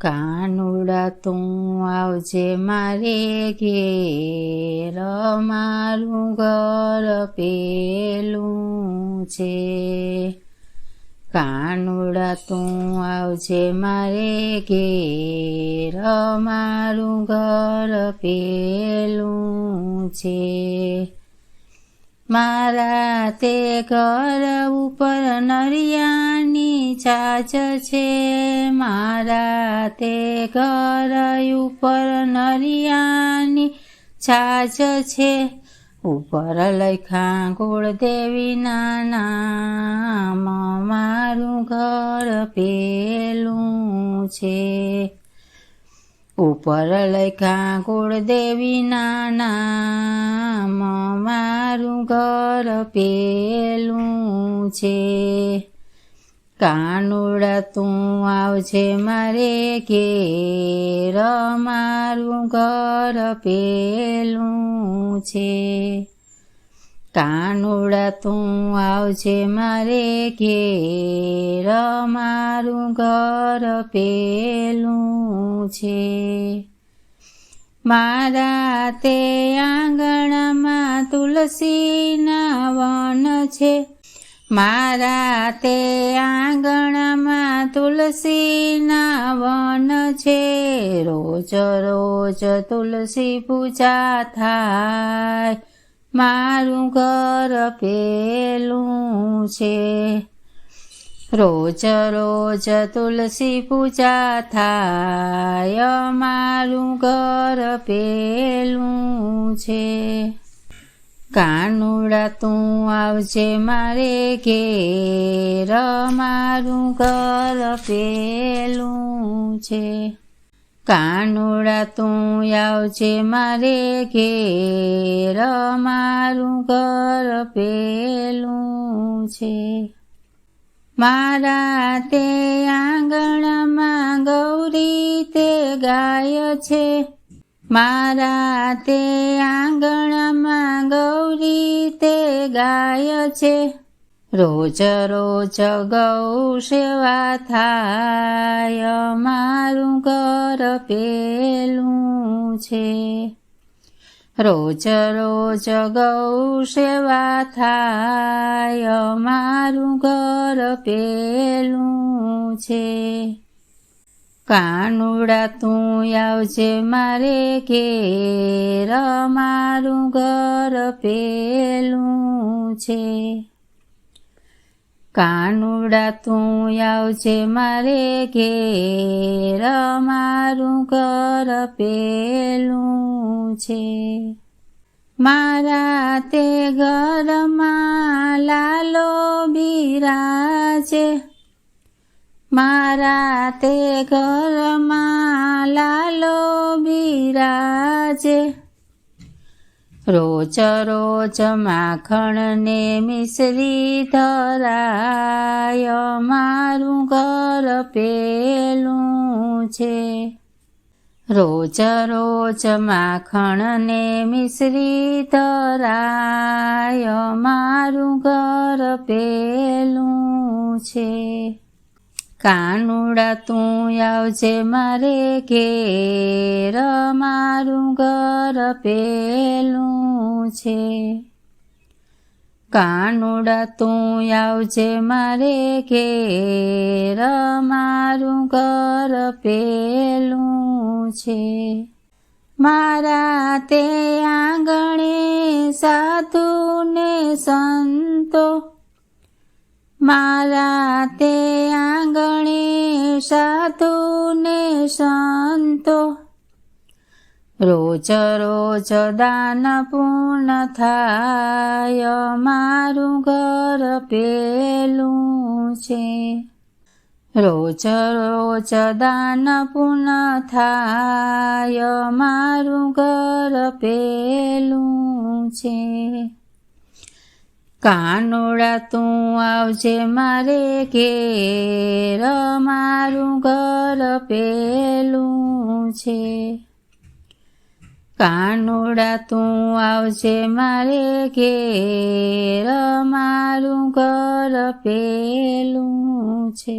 કાનુડા તું આવજે મારે ઘેર, મારું ઘર પેલું છે. કાનુડા તું આવજે મારે ઘેર, મારું ઘર પેલું છે. મારા તે ઘર ઉપર નરિયાની છાછ છે, મારા તે ઘર ઉપર નરિયાની છાછ છે. ઉપર લખ્યા કુળદેવીના નામ, મારું ઘર પેલું છે. ઉપર લખ્યા કુળદેવીના નામ, મારું ઘર પેલું છે. કાનુડા તું આવજે મારે ઘેર, મારું ઘર પેલું છે. કાનુડા તું આવજે મારે ઘેર, મારું ઘર પેલું છે. મારા તે આંગણમાં તુલસીના વન છે, મારા તે આંગણમાં તુલસીના વન છે. રોજ રોજ તુલસી પૂજા થાય, મારું ઘર પેલું છે. રોજ રોજ તુલસી પૂજા થાય, મારું ઘર પેલું છે. કાનુડા તું આવજે મારે ઘેર, મારું ઘર પેલું છે. કાનુડા તું આવજે મારે ઘેર, મારું ઘર પેલું છે. મારા તે આંગણમાં ગૌરી તે ગાય છે, મારા તે આંગણમાં ગૌરી તે ગાય છે. રોજ રોજ ગૌ સેવા થાય, મારું ઘર પેલું છે. રોજ રોજ ગૌ સેવા થાય, મારું ઘર પેલું છે. કાનુડા તું આવજે મારે ઘેર, મારું ઘર પેલું છે. કાનુડા તું આવજે મારે ઘેર, મારું ઘર પેલું છે. મારા તે ઘરમાં લાલો બિરાજે, મારા તે ઘરમાં લાલો બિરાજે. રોજ રોજ માખણ ને મિશ્રી ધરાય, મારું ઘર પેલું છે. રોજ રોજ માખણ ને મિશ્રી ધરાય, મારું ઘર પેલું છે. કાનુડા તું આવજે મારે ઘેર, મારું ઘર પેલું છે. કાનુડા તું આવજે મારે ઘેર, મારું ઘર પેલું છે. મારા તે આંગણે સાધુ ને સંતો, મારા તે આંગણે સાધુ ને સંતો. રોજ રોજ દાન પૂર્ણ થાય, મારું ઘર પેલું છે. રોજ રોજ દાન પૂર્ણ થાય, મારું ઘર પેલું છે. કાનુડા તું આવજે મારે ઘેર, મારું ઘર પેલું છે. કાનુડા તું આવજે મારે ઘેર, મારું ઘર પેલું છે.